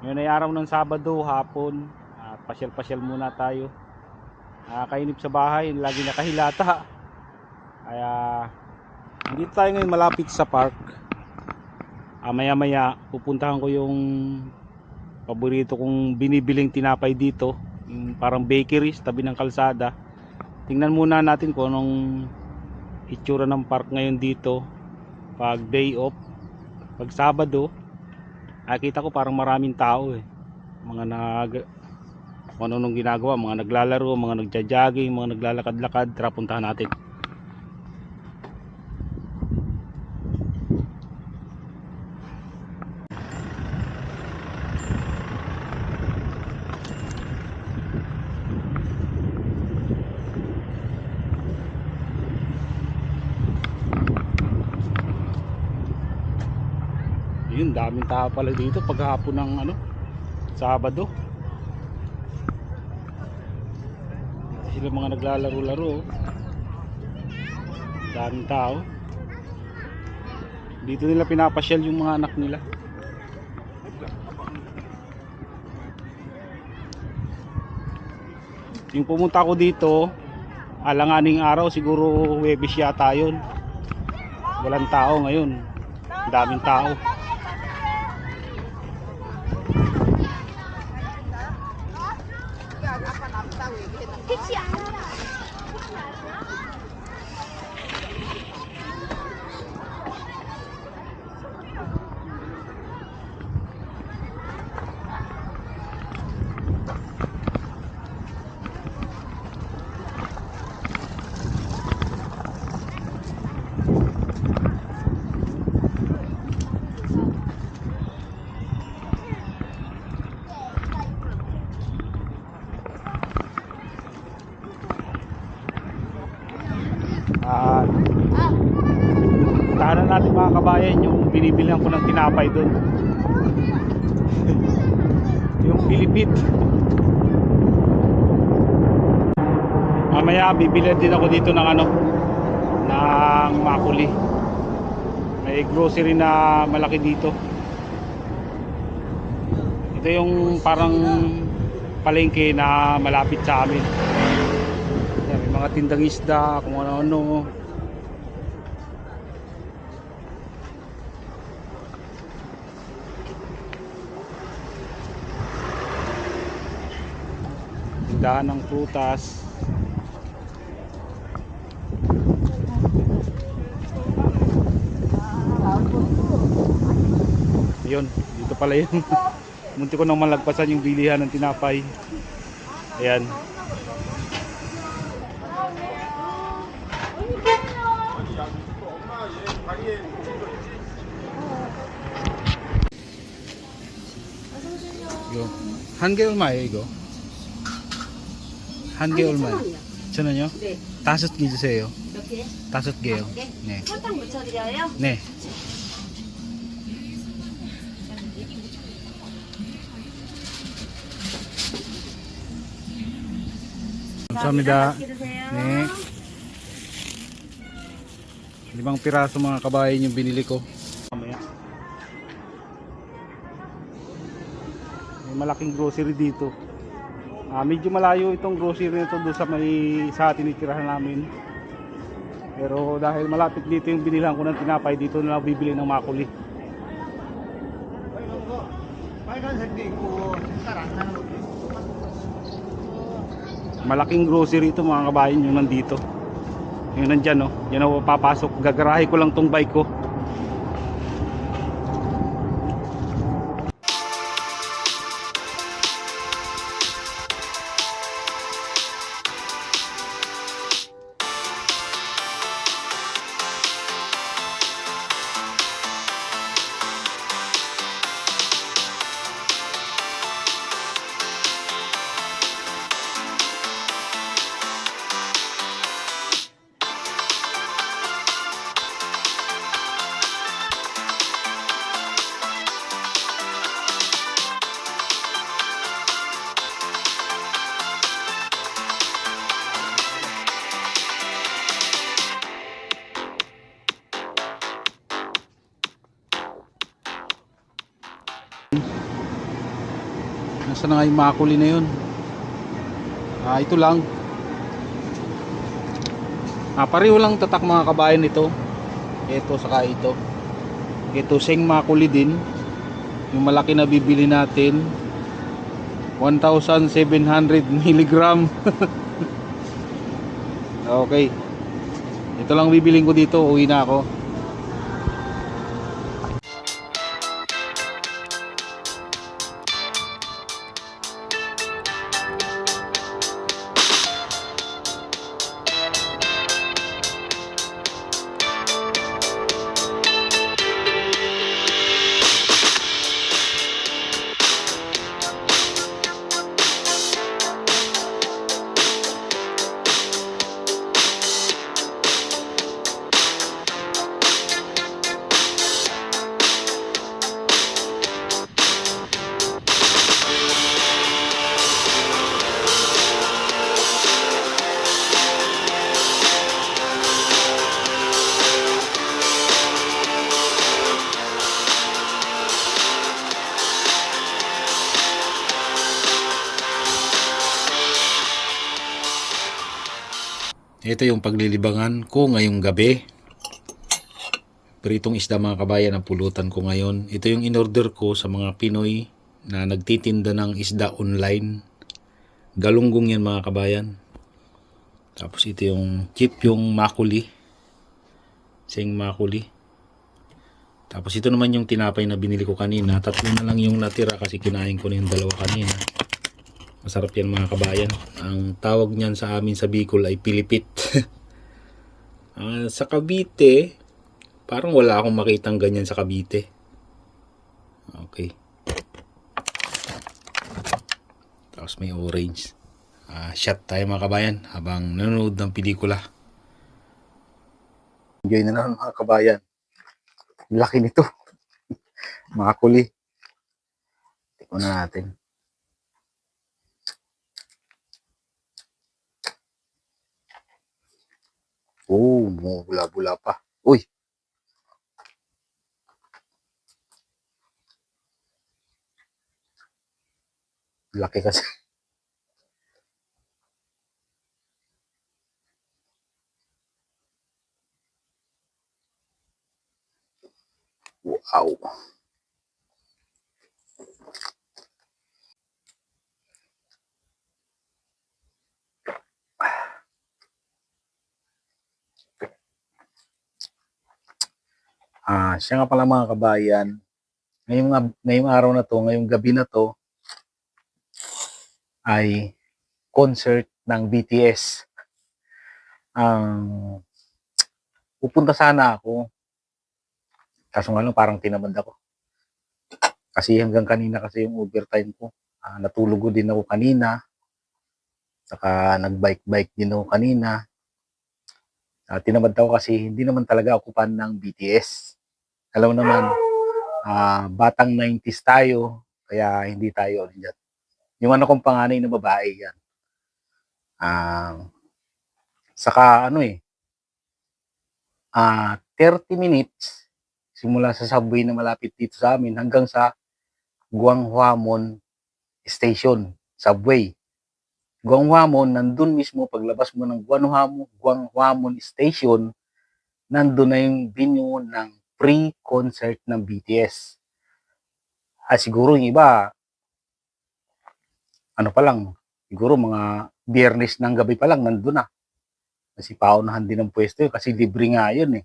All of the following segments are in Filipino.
Ngayon ay araw ng Sabado, hapon. At pasyal-pasyal muna tayo. Kainip sa bahay, lagi nakahilata. Kaya dito tayo ngayon malapit sa park. Maya-maya pupuntahan ko yung paborito kong binibiling tinapay dito. Yung parang bakery sa tabi ng kalsada. Tingnan muna natin kung anong itsura ng park ngayon dito pag day off. Pag Sabado, nakita ko parang maraming tao eh. Kung ano nung ginagawa, mga naglalaro, mga nagja-jogging, mga naglalakad-lakad. Tara, puntahan natin. Yun, daming tao pala dito paghapon ng Sabado. Sila mga naglalaro-laro. Daming tao. Dito nila pinapasyal yung mga anak nila. Yung pumunta ko dito, alanganing araw, siguro Huwebes yata yun. Walang tao ngayon. Daming tao. Tahanan natin mga kabayan yung binibilihan ko ng tinapay doon. Yung Pilipit. Mamaya bibili din ako dito ng ng makuli. May grocery na malaki dito. Ito yung parang palengke na malapit sa amin. Yan, may mga tindang isda, kung ano-ano. Tindahan ng prutas. Yun, dito pala yun. Munti ko nang malagpasan yung bilihan ng tinapay. Ayan. 이거 한 개 얼마예요 이거? 한 개 얼마예요? 1,000원이요? 네. 5개 주세요. 몇 개? 5개요. 네. 네. 설탕 묻혀드려요? 네. 감사합니다. 맛있게 드세요. 네. 5 piraso mga kabayan yung binili ko. Mamaya. May malaking grocery dito. Medyo malayo itong grocery nito doon sa tinitirahan namin. Pero dahil malapit dito yung binilang ko ng tinapay, dito na lang bibili ng makuli. Malaking grocery ito mga kabayan yung nandito. Yung nandyan no, yan ako papasok. Gagarahe ko lang tong bike ko. Nasaan na nga yung makuli na yun? Ito lang. Pareho lang tatak mga kabayan ito. Ito saka ito. Ito sing makuli din. Yung malaki na bibili natin 1,700 milligram. Okay. Ito lang bibiling ko dito. Uwi na ako. Ito yung paglilibangan ko ngayong gabi. Pritong isda mga kabayan ang pulutan ko ngayon. Ito yung in-order ko sa mga Pinoy na nagtitinda ng isda online. Galunggong yan mga kabayan. Tapos ito yung chip, yung makuli. Sing makuli. Tapos ito naman yung tinapay na binili ko kanina. 3 na lang yung natira kasi kinain ko na yung 2 kanina. Masarap yan mga kabayan. Ang tawag niyan sa amin sa Bicol ay pilipit. Sa Cavite, parang wala akong makitang ganyan sa Cavite. Okay. Tapos may orange. Shot tayo mga kabayan habang nanonood ng pelikula. Enjoy na naman mga kabayan. Laki nito. Makakuli. Tingnan na natin. Bula-bula pa. Uy! Laki kasi. Wow! Siya nga pala mga kabayan, ngayong araw na to, ngayong gabi na to, ay concert ng BTS. Pupunta sana ako, kaso nga lang parang tinamad ako. Kasi hanggang kanina kasi yung overtime ko. Natulog din ako kanina, saka nag-bike din ako kanina. Tinamad ako kasi hindi naman talaga ako fan ng BTS. Alam mo naman, batang 90s tayo, kaya hindi tayo dyan. Yung ano kong panganay na babae yan. Saka 30 minutes simula sa subway na malapit dito sa amin hanggang sa Guanghwamon Station, subway. Guanghwamon, nandun mismo, paglabas mo ng Guanghwamon Station, nandun na yung venue ng pre-concert ng BTS. Siguro yung iba, pa lang, siguro mga Biyernes ng gabi pa lang, nandun na. Kasi paunahan din ng pwesto yun, kasi libre nga yun eh.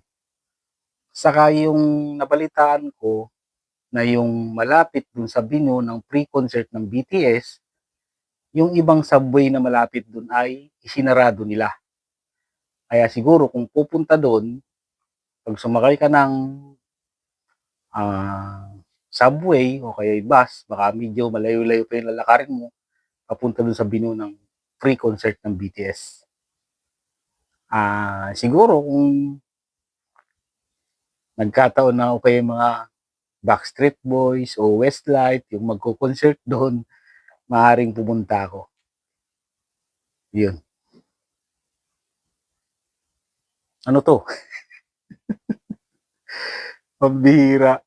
Saka yung nabalitaan ko, na yung malapit dun sa venue ng pre-concert ng BTS, yung ibang subway na malapit dun ay isinarado nila. Kaya siguro kung pupunta dun, pag sumakay ka ng subway o kaya bus, baka medyo malayo-layo pa yung lalakarin mo, papunta dun sa venue ng pre-concert ng BTS. Siguro kung nagkataon na okay yung mga Backstreet Boys o Westlife, yung magko-concert doon, maaaring pumunta ako. Yun. Ano to? Pambihira.